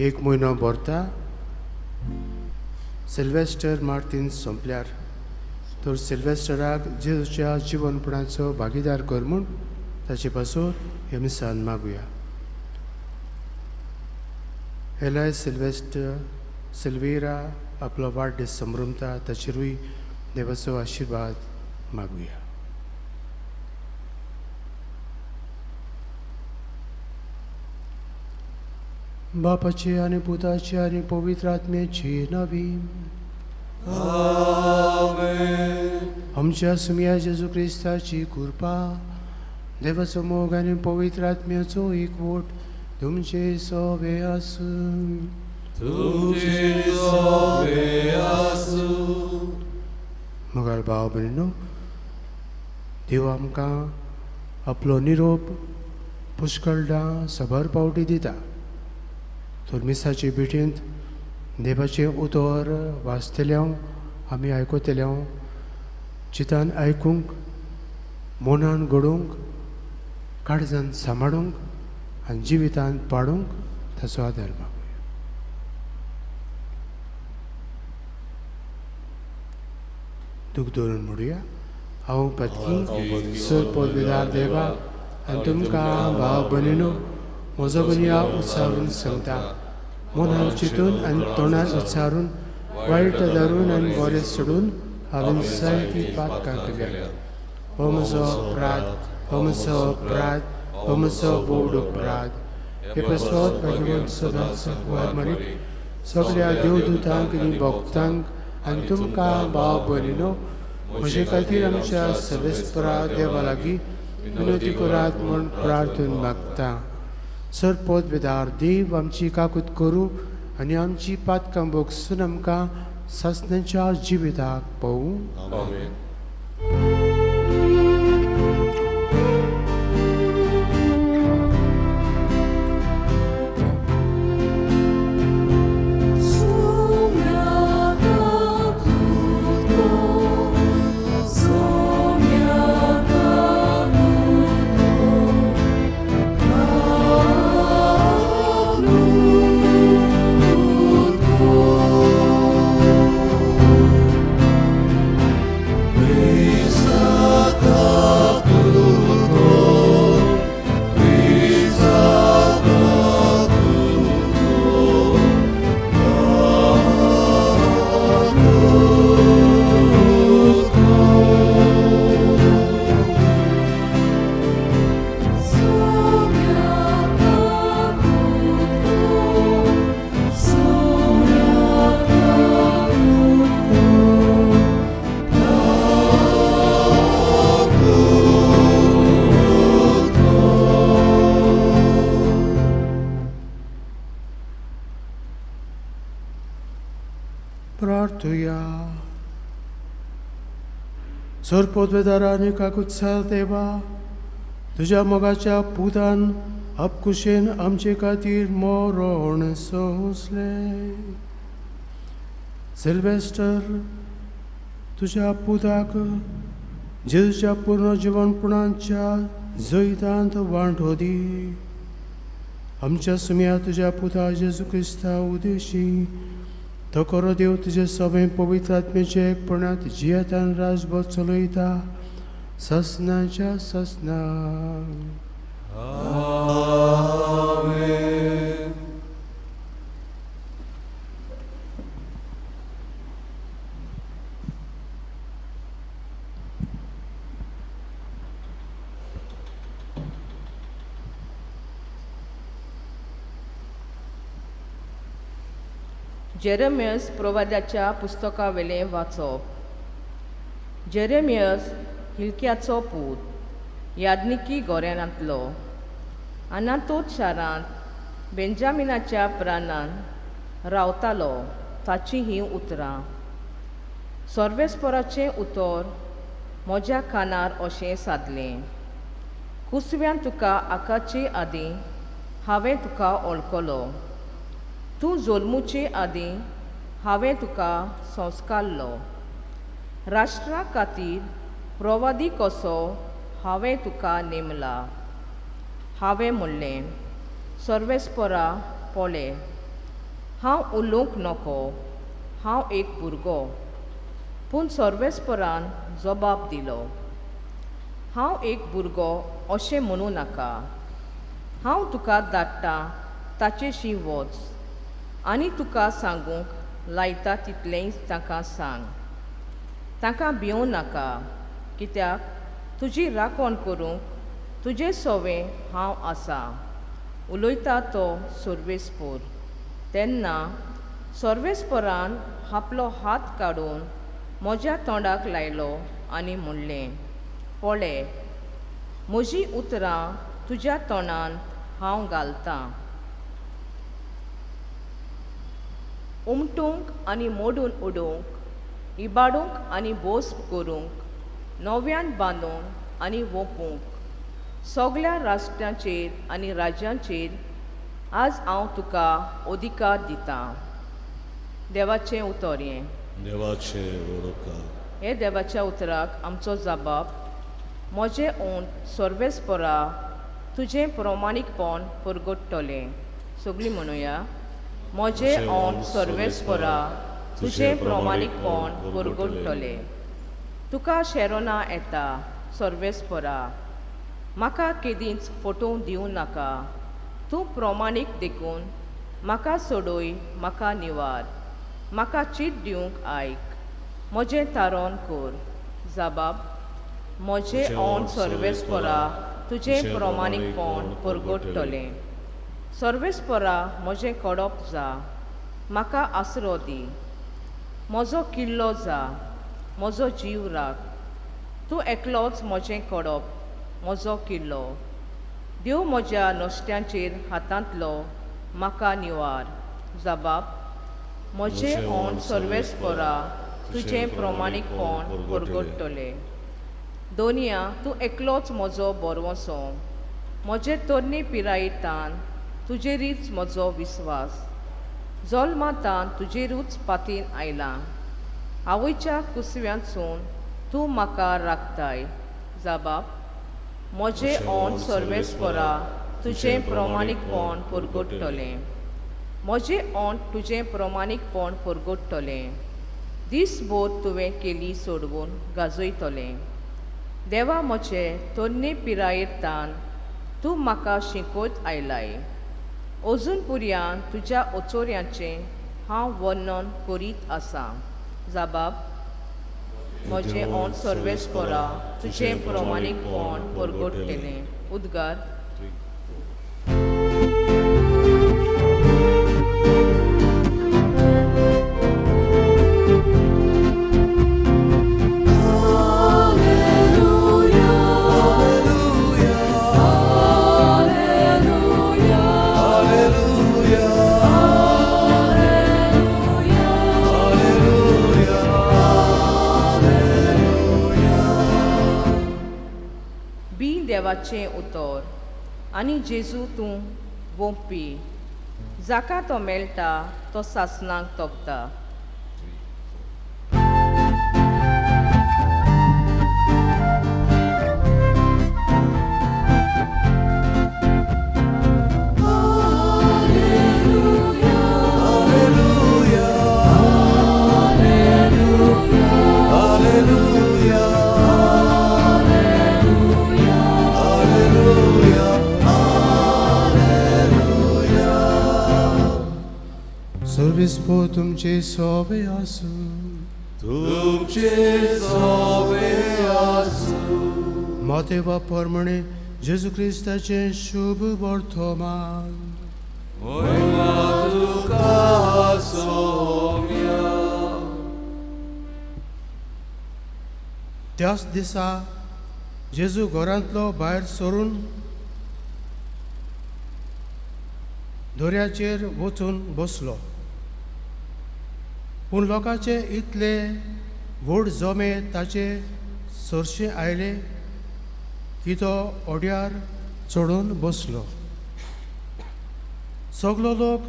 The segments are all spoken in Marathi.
एक म्हयनो भरता सिल्वेस्टर मार्तीन सोंपल्यार तर सिल्वेस्टराक जेजूच्या जिवनपणाचो भागीदार कर म्हूण ताचे पासून हे मिसान मागुया. एलाय सिल्वेरा आपलो वाडदीस संभ्रमता ताचेरूय देवाचो आशिर्वाद मागुया. बापाची आनी पुताची आनी पवित्र आत्म्याची नावी. आमच्या सुमया जेजू क्रिस्ताची कृपा, देवाचो मोग आनी पवित्र आत्म्याचो एकवट तुमचे सोबे आसूं. मोगाळ भाव भयणीनो, देव आमकां आपलो निरोप पुष्कळदां सबर पावटी दिता. तर मिसाची भेटेंत देवाचें उतर वाचतल्या आमी आयकतल्या चितान आयकूंक, मनान घडोवंक, काळजान सांबाळूंक आनी जिवितान पाडूंक ताचो आदार मागूया. दूख धरून म्हणुया. हांव पत्की सर पदवीदार देवा आनी तुमकां भाव भयणीनो म्हजो गुन्या उच्चारून सांगता. मनान चिंतून आनी तोंडान उच्चारून वायट धरून आनी बरें सोडून हांवें जायतीं पातकां केल्या. हो म्हजो अपराध, हो म्हजो अपराध, हो म्हजो बोड अपराध. हे पसवत भगवंत सदांच वार मारीत सगळ्या देवदूतांक आनी भक्तांक आनी तुमकां भाव भयणीनो म्हजे खातीर आमच्या सर्वेस्परा देवा लागीं विनोदी करात म्हूण प्रार्थना मागता. सर पदवीदार देव आमची काकूत करूं आनी आमची पातकां भोगसून आमकां सासण्याच्या जिविताक पावूं. सर पदवेदारांनी काकूत्सा देवा तुज्या मोगाच्या पुतान आपकुशेन आमचे खातीर मरण सोंसले. सिल्वेस्टर तुज्या पुताक जेजूच्या पूर्ण जिवनपणाच्या जैतांत वांटो दी. आमच्या सुम्या तुज्या पुता जेजू क्रिस्ता उदेशी तो खरो देव तुजे सगळे पवित्र आत्म्याचे एकपणांत जियेतान राजभर चलयता ससनाच्या ससना. जेरेमियस प्रवाद्याच्या पुस्तका वेले वाचप. जेरेमियस हिल्कियाचो पूत यादनिकी गोऱ्यांतलो. अनातोत शारांत बेंजामिनाच्या प्राणान रावतालो ताची ही उतरां. सर्वेस्पराचें उतर म्हज्या कानार अशें सादलें. कुसव्यान तुका आकाचे आदीं हांवें तुका वळखलो. तूं जल्मुचे आदीं हांवें तुका संस्कारलो. राष्ट्रा खातीर प्रवादी कसो हांवें तुका नेमला. हांवें म्हणलें सर्वेस्परा पळय हांव उलोवंक नको, हांव एक भुरगो. पूण सर्वेस्परान जबाब दिलो, हांव एक भुरगो अशें म्हणूं नाका. हांव तुका धाडटां ताचेशी वच, आनी तुका सांगूंक लायता तितलेंच ताका सांग. ताका भिवूं नाका, कित्याक तुजी राखण करूंक तुजे सवें हांव आसा, उलयता तो सर्वेस्पर. तेन्ना सर्वेस्परान आपलो हात काडून म्हज्या तोंडाक लायलो आनी म्हणलें, पळय, म्हजीं उतरां तुज्या तोंडांत हांव घालतां. उमटूंक आनी मोडून उडोवंक, इबाडूंक आनी बोस करूंक, नव्यान बांदूंक आनी ओपूंक, सगळ्या राष्ट्रांचेर आनी राज्यांचेर आज हांव तुका अधिकार दितां. देवाचें उतर हें. हे देवाच्या उतराक आमचो जबाब, म्हजें ओंठ सर्वेस्परा तुजें प्रमाणीकपण परगडटलें. सगळीं म्हणुया, म्हजें ओंठ सर्वेस्परा तुजें प्रमाणीकपण परगडटलें. तुका शेरोना येता सर्वेस्परा, म्हाका केदींच फटोवंक दिवं नाका. तूं प्रमाणीक देखून म्हाका सोडूय, म्हाका निवार. म्हाका चीट दिवंक आयक, म्हजें तारण कर. जबाब, म्हजें ओंठ सर्वेस्परा तुजें प्रमाणीकपण परगडटलें. सर्वेस्परा म्हजें कडप जा, म्हाका आसरो दी. म्हजो किल्लो जा, म्हजो जीव राख. तूं एकलोच म्हजें कडप, म्हजो किल्लो. देव म्हज्या नश्ट्यांचेर हातांतलो, म्हाका निवार. जबाब, म्हजें ओंठ सर्वेस्परा तुजें प्रमाणीकपण परगडटलें. दोनया, तूं एकलोच म्हजो बरवंसो. म्हजे तरणे पिरायेंतान तुजेरीच म्हजो विस्वास. जल्मांतान तुजेरूच पातीन आयलां. आवयच्या कुसव्यांतसून तूं म्हाका राखताय. जबाब, म्हजें ओंठ सर्वेस्परा तुजें प्रमाणीकपण परगडटलें. म्हजें ओंठ तुजें प्रमाणीकपण परगडटलें. दीसभर तुवें केली सोडवून गाजयतलें. देवा, म्हजे तरणे पिरायेंतान तूं म्हाका शिकयत आयलाय. अजून पर्यान तुज्या ओचोऱ्यांचें हांव वर्णन करीत आसां. जबाब, म्हजें ओंठ सर्वेस्परा तुजें प्रमाणीकपण परगडटलें. उद्गार. देवाचें उतर. आनी जेजू तूं बोंपी, जाका तो मेळटा तो सासणांक तोपता. सर्वेस्पो तुमचे सोबे आसूं. तुमचे सोबे आसूं. मातेवा परमणे जेजू क्रिस्ताचें शुभ वर्तमान. महिमा तुका सोम्या. त्याच दिसा जेजू घरांतलो भायर सरून दोऱ्याचेर वचून बसलो. पूण लोकांचे इतले व्हड जमे ताचे सरशे आयले की तो ओड्यार चडून बसलो. सगलो लोक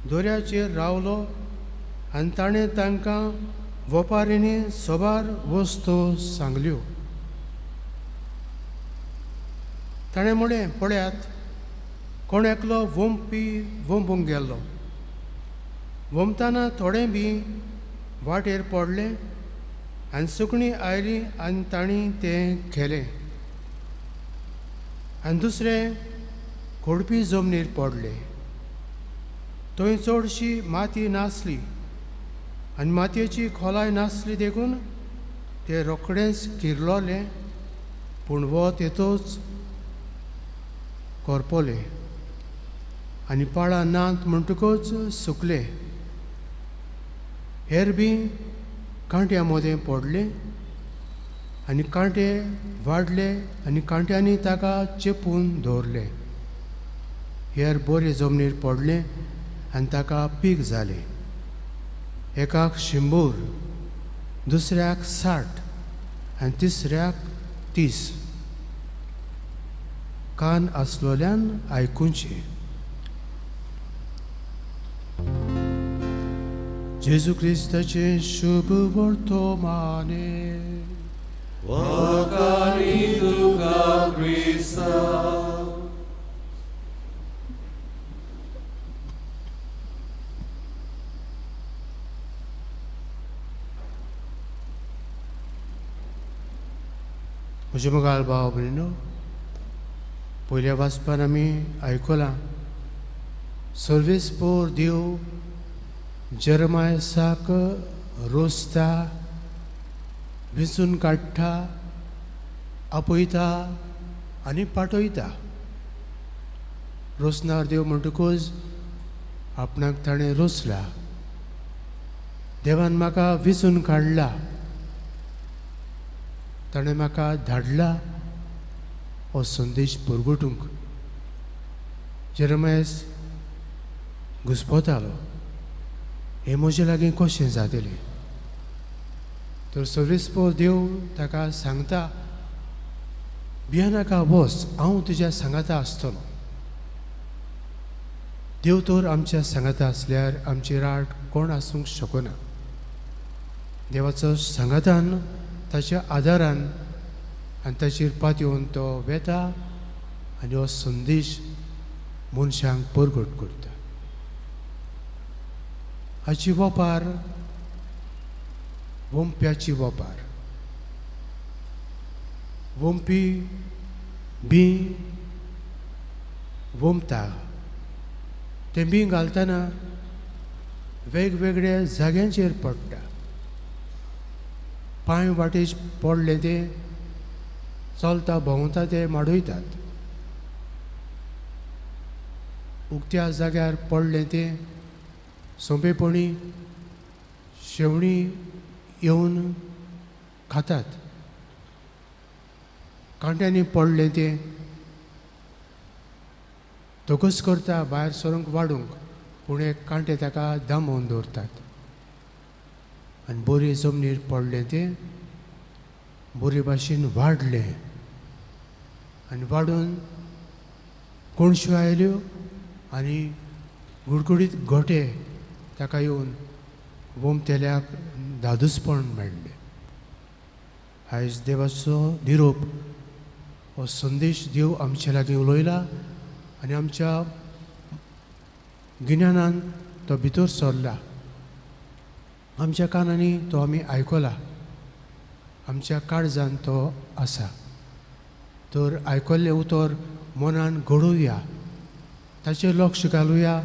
दोऱ्याचेर रावलो आनी ताणें तांकां वेपाऱ्यांनी सोबार वस्तू सांगल्यो. ताणें म्हळें, पळयात, कोण एकलो वंपी वंपूंक गेल्लो. वमताना थोडे बी वाटेर पडले आनी सुकणीं आयलीं आनी तांणी तें केलें. आनी दुसरे खोडपी जमनीर पडले. थंय चडशी माती नासली आनी मातयेची खोलाय नासली देखून ते रोखडेंच किरलोले, पूण वत येतोच करपोले आनी पाळां नात म्हणटकूच सुकले. हेर बी कांट्या मदें पडले आनी कांटे वाडले आनी कांट्यांनी ताका चेपून दवरले. हेर बरे जमनीर पडले आनी ताका पीक जालें. एकाक 100, दुसऱ्याक 60 आनी तिसऱ्याक 30. कान आसलोल्यान आयकुचें. जेजू क्रिस्ताचे शुभ वर्तमाने. Konkani tuka Krista. म्हजे मोगाल भाव भयणीनो, पयल्या वाचपान आमी आयकलां सर्वेस्पोर देव जेरमायसाक रोसता, विंचून काडटा, आपयता आनी पाटयता. रोसनार देव म्हणटकूच आपणाक ताणें रोसला. देवान म्हाका विंचून काडला. ताणें म्हाका धाडला हो संदेश पुरगोटूंक. जेरमायस घुस्पोतालो, हें म्हजे लागीं कशें जातलें. तर सर्वेस्पोर देव ताका सांगता, भियेनाका, वच, हांव तुज्या सांगाता आसतलों. देव तर आमच्या सांगाता आसल्यार आमची राट कोण आसूंक शकना. देवाचो सांगातान, ताच्या आदारान आनी ताचेर पातयेवन तो वेता आनी हो संदेश मनशांक परगट करता. हाची वोपार वंप्याची वोपार. वंपी बी वंपता. तें बी घालतना वेगवेगळ्या जाग्यांचेर पडटा. पांय वाटेच पडले ते चलता भोंवता ते माडयतात. उक्त्या जाग्यार पडले ते सोंपेपणी शेवणी येवन खातात. कांट्यांनी पडले ते तोकस करता भायर सरूंक वाडूंक, पूण एक कांटे ताका दामोवन दवरतात. आनी बरे जमनीर पडले ते बरे भाशेन वाडले आनी वाडून कोणश्यो आयल्यो आनी गुडगुडीत गोटे ताका येवन वोमतेल्याक धादोसपण मेळ्ळें. आयज देवाचो निरोप हो संदेश देव आमचे लागीं उलयला आनी आमच्या गिन्यानान तो भितर सरला. आमच्या कानांनी तो आमी आयकला. आमच्या काळजान तो आसा. तर आयकल्लें उतर मनान घडोवया, ताचेर लक्ष घालुया,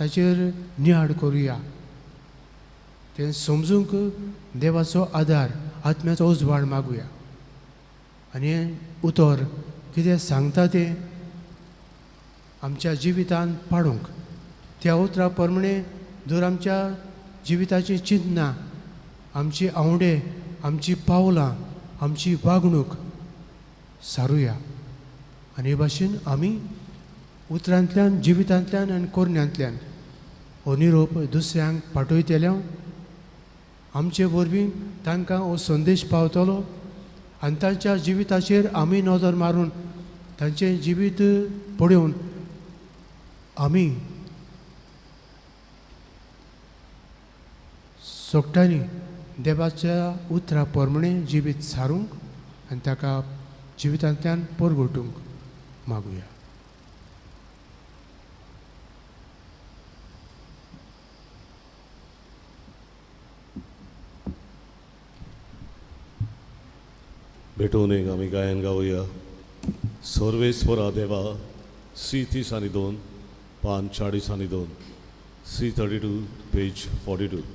ताचेर नियाड करुया. तें समजूंक देवाचो आदार, आत्म्याचो उजवाड मागुया. आनी हें उतर कितें सांगता तें आमच्या जिवितांत पाडूंक, त्या उतरा प्रमाणे जर आमच्या जिविताचीं चिंतनां, आमची आवडे, आमची पावलां, आमची वागणूक सारुया. आनी हे भाशेन आमी उतरांतल्यान, जिवितांतल्यान आनी कोरण्यांतल्यान हो निरोप दुसऱ्यांक पाठयतले. आमचे वरवीं तांकां हो संदेश पावतलो आनी तांच्या जिविताचेर आमी नजर मारून तांचें जिवीत पळोवन आमी सोगट्यांनी देवाच्या उतरा प्रमाणे जिवीत सारूंक आनी ताका जिवितांतल्यान परगटूंक मागुया. भेटून एक आम्ही गायन गाऊया. सर्वेश्वरा देवा, C30 आणि 2, पान 40 आणि 2, C32, पेज 42.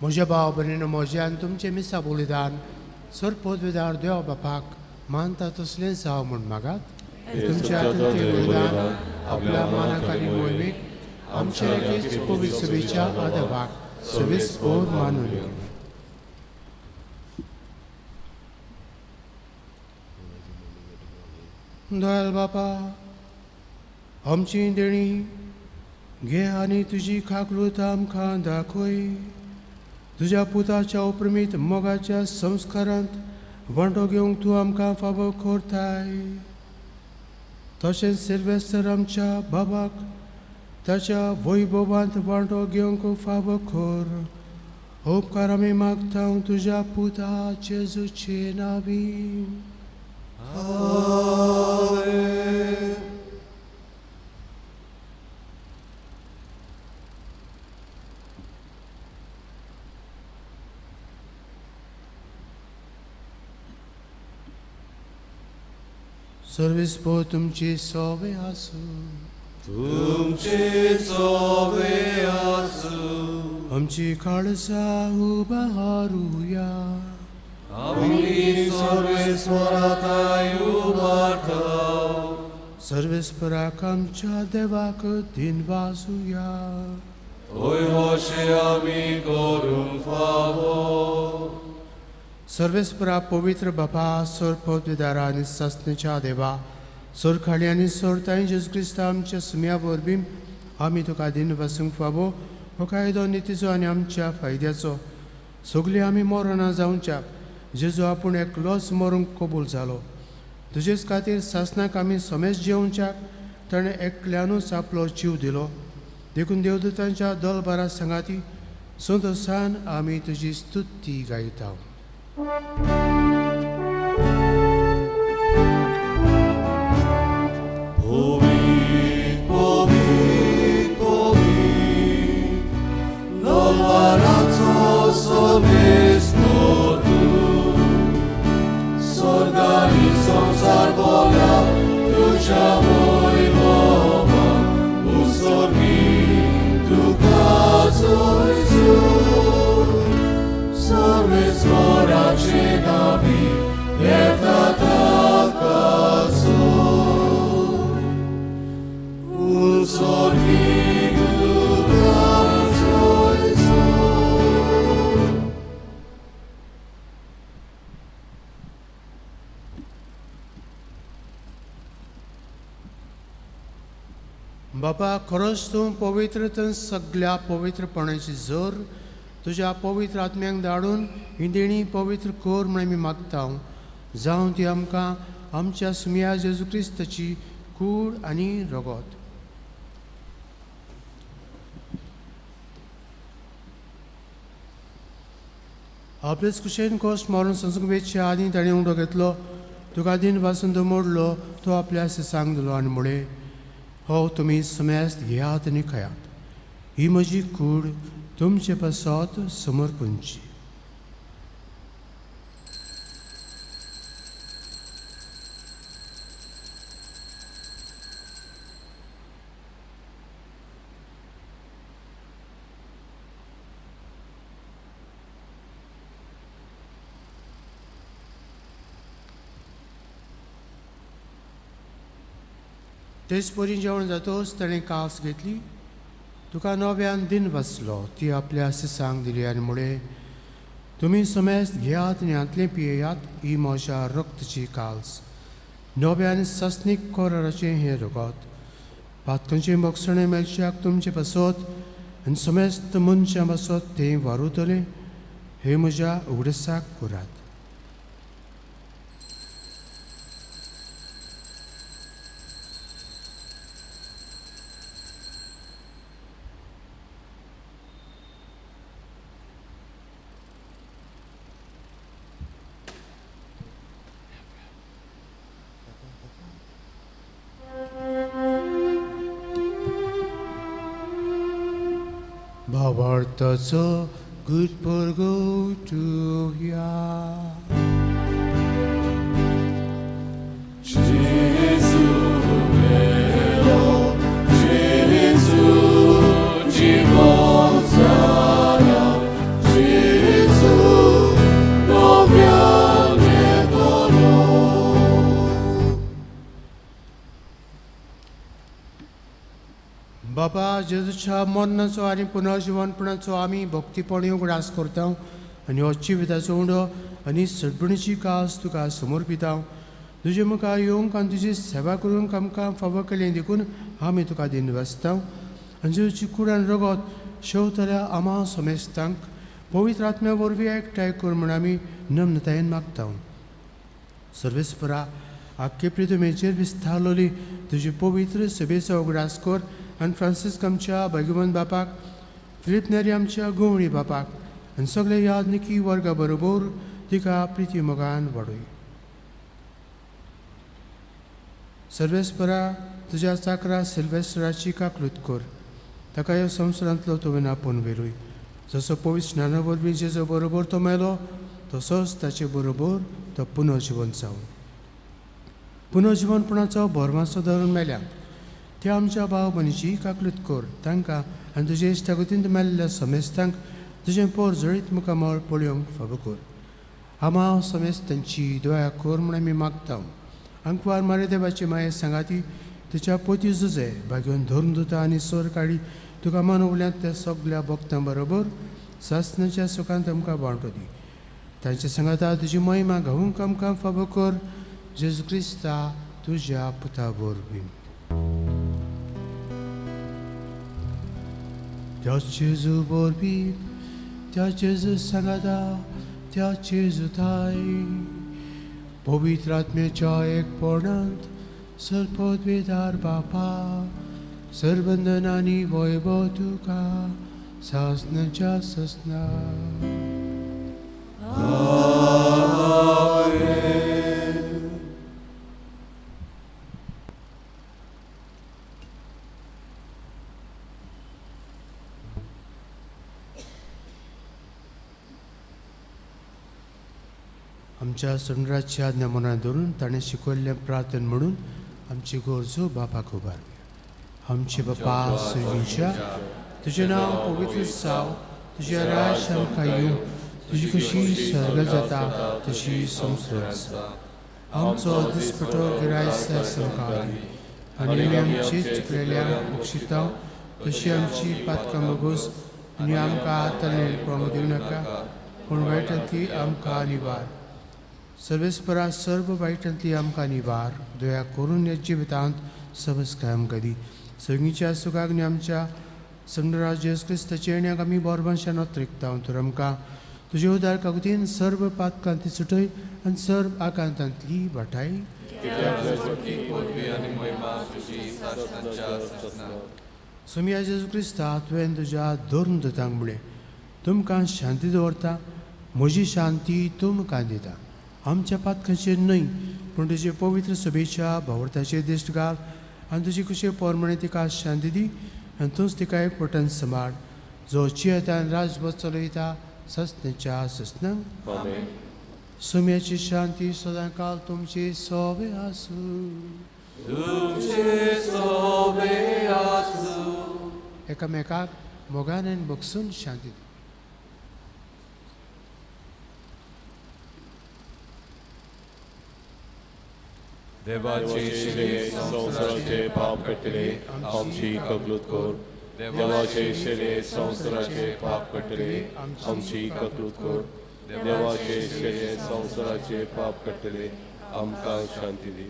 म्हज्या भाव भयणीनो, म्हज्यान तुमचें मिसा बलिदान सरपदवीदार देवा बापाक मानता तसलें जाव म्हूण मागात. तुमच्या हातून तें बलिदान आपल्या मानाक आनी मोहिमेक आमचे लागीं पवित्र सभेच्या आदवाक सविस्तर मानून घेवं. दयाल बापा, आमची देणी घे आनी तुजी खाकलूत आमकां दाखय. तुज्या पुताच्या उपरमीत मोगाच्या संस्कारांत वांटो घेवंक तूं आमकां फावो करताय. तशेंच सिल्वेस्तर आमच्या बाबाक ताच्या वैभवांत वांटो घेवंक फावो कर. उपकार आमी मागता तुज्या पुता जेजूचे नांवीन. आमेन. सर्वेस्पर तुमची सवे आसूं. तुमची सवे आसूं. आमची काळजां उबारूया. आमी सर्वेस्पराताय उबारताव. सर्वेस्पराक आमच्या देवाक दिन वाजुया. ओय होशे आमी करूंक फावो. सर्वेस्परा पवित्र बापा, सरपदवीदारा आनी सस्नेच्या देवा, सरखाली आनी सरताय जेजू क्रिस्ता आमच्या सुम्या वरवीं आमी तुका दिन वसूंक फावो. हो कायदो नितीचो आनी आमच्या फायद्याचो. सगळीं आमी मरणां जावच्या जेजू आपूण एकलोच मरूंक कबूल जालो. तुजेच खातीर सासनाक आमी समेज जेवच्याक ताणें एकल्यानूच आपलो जीव दिलो. देखून देवदूतांच्या दलबारा सांगाती संतोशान आमी तुजी स्तुती गायता. Povit, povit, povit, dolbaraco sobistor tu. Sorgani संसार बोला तुझ्या वैभवा, उसर्गी तुका जोयजू. सर्वेस्वराचे नाव sorgi lugarizoi. बापा खरोच तूं पवित्र तर सगळ्या पवित्रपणाची जोर तुज्या पवित्र आत्म्यांक धाडून ही देणी पवित्र कोर म्हण आमी मागता जावं ती आमकां आमच्या सुम्या जेजू क्रिस्ताची कूड आनी रगत. आपलेच कुशेन कोस्ट मारून संस्कृतीच्या आनी ताणें उंडो घेतलो तुका दिन वाचून तो मोडलो तो आपल्या सांग दिलो आनी म्हळे हो तुमी समेस्त घेयात आनी खायात ही म्हजी कूड तुमचे पासत समर्पणची. तेच परी जेवण जातोच ताणें कास घेतली तुका नव्यान दिन वाचलो ती आपल्या सिसांक दिली आनी म्हळे तुमी समेस्त घेयात आनी हातलें पियेयात ही म्हज्या रक्तची काल्स नव्यान सस्नीक कोराचें हें रगत पातकांचे मोगसणें मेलच्याक तुमचे पासत आनी समेस्त मनशां पासत तें वारुतलें हे म्हज्या उगडसाक करात. भावार्थाचो good porgo to ya. Gesù vero, Gesù ci mozzarà, Gesù dobbiamo बाबा जेजूच्या मरणाचो आनी पुनर्जीवनपणाचो आमी भक्तीपणी उगडास करता आनी हो जिविताचो उंडो आनी सडपणीची कास तुका समर्पिता. तुजे मुखार येवंक आनी तुजी सेवा करूंक आमकां फावो केलें देखून आमी तुका दिनवासता आनी जेजूची कूड आनी रगत शेवतल्या आम्हा समेस्तांक पवित्र आत्म्या वरवीं एकठांय कर म्हण आमी नम्रतायेन मागता. सर्वेस्परा आख्खे पृथ्वीचेर विस्तारलोली तुजी पवित्र सभेचो उगडास कर आनी फ्रांसीस आमच्या भगवंत बापाक फिलीप नेरी आमच्या गोवळी बापाक आनी सगळे यादनिकी वर्गा बरोबर तिका प्रिती मोगान वाडय. सर्वेस्परा तुज्या चाकरा सिल्वेस्टराची काकलूत कर ताका ह्या संवसारांतलो तुवें आपोवन वेरूय जसो पवित्र स्नाना वरवीं जेजो बरोबर तो मेलो तसोच ताचे बरोबर तो पुनर्जीवन जावन पुनर्जीवनपणाचो भरमाचो धरून मेल्या त्या आमच्या भाव भयणीची काकलूत कर तांकां आनी तुजे इश्टागतींत मेल्ल्या समेस्तांक तुजें पोर जळीत मुखामळ पळोवंक फावो कर. आम्हा समेस्तांची दया कर म्हण आमी मागता. अंकवार मारे देवाची माये सांगाती तुच्या पोती झुजे भाग्योन धरून दिता आनी सोर काडी तुका मनवल्यांतल्या सगळ्या भक्तां बरोबर सासणाच्या सुखांत आमकां वांटो दी. तांच्या सांगाता तुजी महिमा घावूंक आमकां फावो कर जेजू क्रिस्ता तुज्या पुता वरवीं. त्या जेजू वरवीं त्या जेजू सांगाता त्या जेजू थाय पवित्र आत्म्याच्या एकपणांत सर्पद्वेदार बापा सर्वंदनांनी वैभव तुका सासणाच्या ससना. आमच्या सुंदराची आज्ञा मनात धरून ताणें शिकयल्लें प्रार्थना म्हणून आमची गरजो बापाक उबारया. आमचे बापा सुजीच्या तुजें नांव पवित्र जावं तुजें राज आमकां येवं तुजी कशी स्वर्ग जाता तशी संवसारांत जाता. आमचो दिसपटो गिरायक आमकां दी आनी आमी आमची चुकलेल्या बक्षिता तशी आमची पातकां मागूस आनी आमकां आतां प्रमोद दिवं नाका पूण वायटांतली आमकां निवार सर्वेस्परा सर्व वायटांतली आमकां निवार दया करून ह्या जिवितांत समस्काय आमकां दी सगळींच्या सुखाक आनी आमच्या संगराज जेस क्रिस्ताचे येण्याक आमी बोरबांशान ओत्रिकता तर आमकां तुजे उदार काकुतीन सर्व पातकांतली सुटय आनी सर्व आकांतांतली वाटाय सुमिया जेजू क्रिस्ता तुवें तुज्या धरून दोतांक म्हळें तुमकां शांती दवरता म्हजी शांती तुमकां दिता आमच्या पातकांचेर न्हय पूण तुजे पवित्र सभेच्या भावर्थाचेर दिश्ट घाल आनी तुजी कुशे पोरमणे तिका शांती दी आनी तूंच तिका एकवटान सांबाळ जो चियेतान राजवट चलयता सस्तेच्या सस्नांक सुम्याची शांती सदां काल तुमची सोबे आसूं एकामेकाक मोगान आनी बगसून शांती दी देवाचे शिले संवसाराचे पाप कटले आमची कबूल कर देवाचे शिले संवसाराचे पाप कटले आमची कबूल कर देवाचे शिले संवसाराचे पाप कटले आमकां शांती दी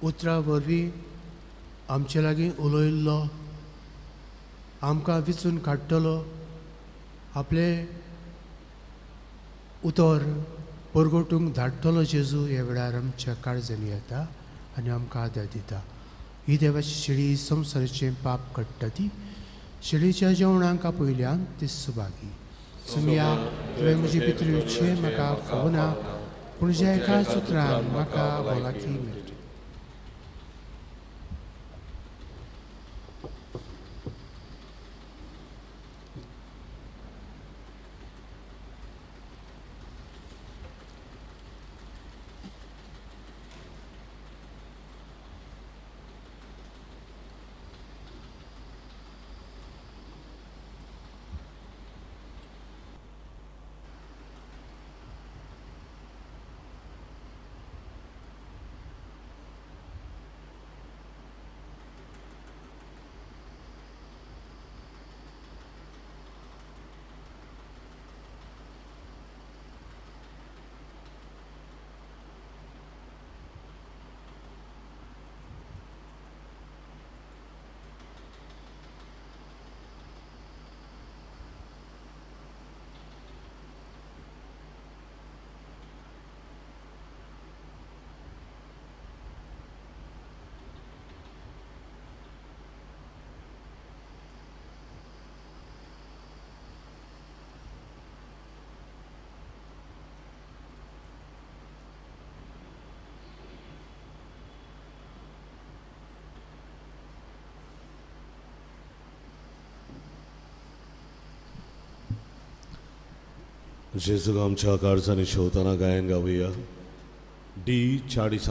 उतरा वरवीं आमचे लागीं उलयल्लो आमकां विचून काडटलो आपले उतर परगोटूंक धाडटलो जेजू ह्या वेळार आमच्या काळजांनी येता आनी आमकां आदार दिता ही देवाची शिडी संवसाराचें पाप काडटा ती शिडीच्या जेवणाक पयल्यान ती सुभागी सुमिया तुवें म्हजी पितृचे म्हाका खबर ना पूण ज्या एका उतरान म्हाका भलायकी मेळटा जेजूक आमच्या काळजांनी शेवताना गायन गावया डी 40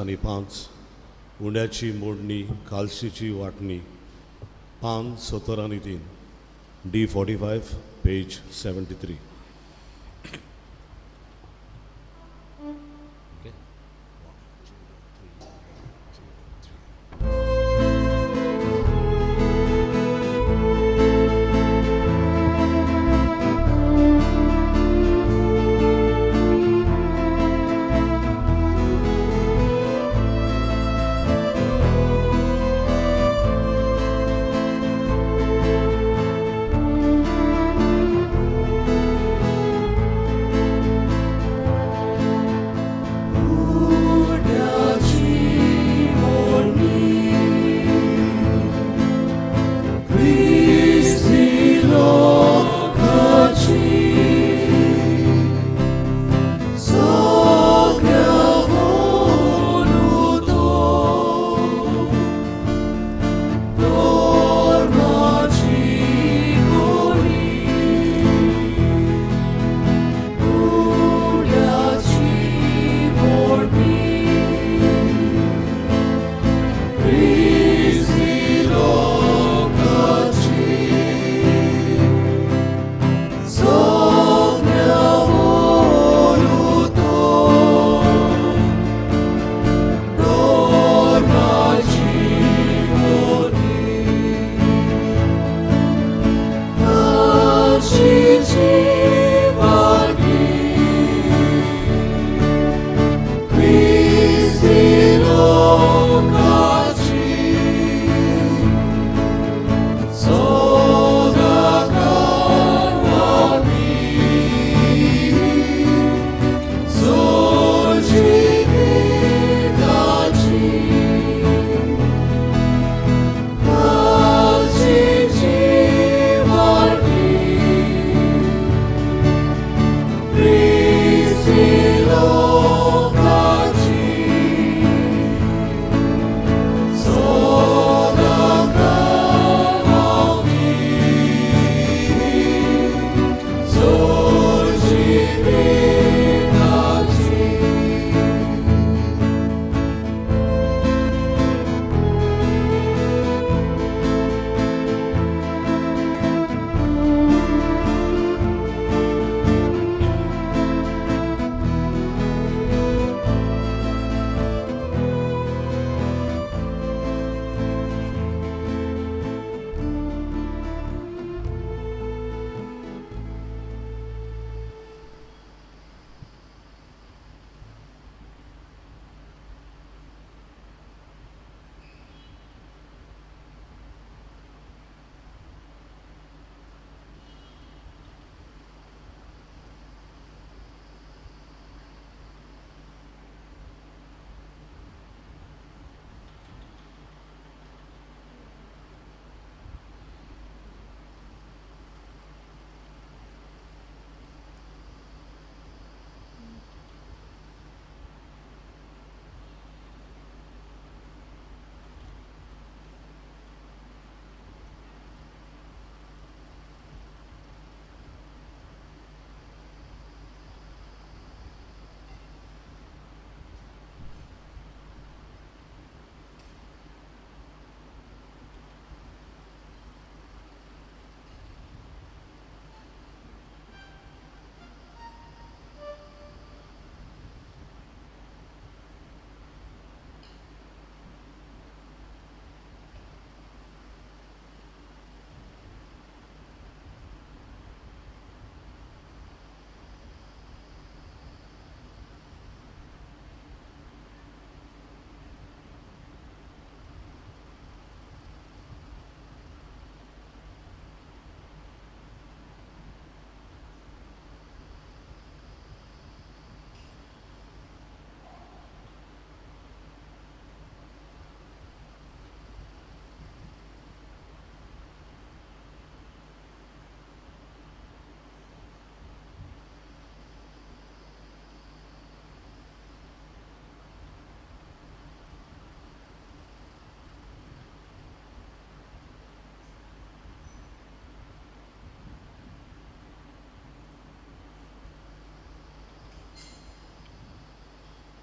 उंड्याची मोडणी कालशीची वाटणी 5:17 डी 45 पेज 73.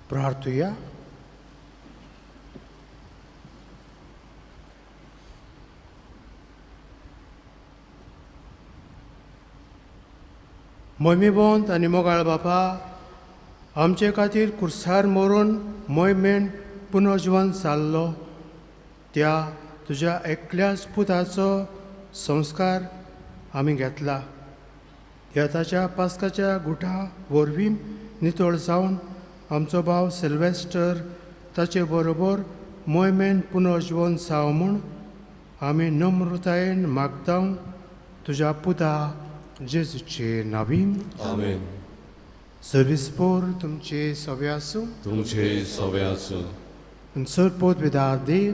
प्रार्थूया. मोहिमेबोंत आनी मोगाळ बापा, आमचे खातीर कुर्सार मरून मोहिमेन पुनर्जीवन जाल्लो त्या तुज्या एकल्याच पुताचो संस्कार आमी घेतला. ह्या ताच्या पास्काच्या गुठा वरवीं नितळ जावन आमचो भाव सिल्वेस्टर ताचे बरोबर मोहिमेन पुनर्जीवन जाव म्हूण आमी नम्रतायेन मागता तुज्या पुता जेजूचे नांवीन. आमेन. सर्विस्पोर तुमचे सवे आसूं. तुमचे सवे आसूं. सरपोत विदार देव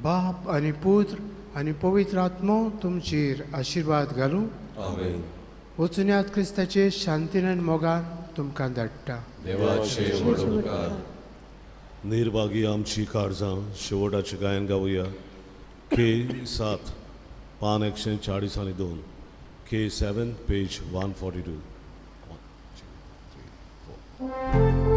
बाप आनी पुत्र आनी पवित्र आत्मो तुमचेर आशिर्वाद घालूं. आमेन. वचून क्रिस्ताचे शांतीन आनी मोगान तुमकां धाडटा. देवाचे वडणूकार. निर्भागी आमची काळजां शेवटाचें गायन गावुया. K7 पान 142 K7 पेज 142. 1, 2, 3, 4.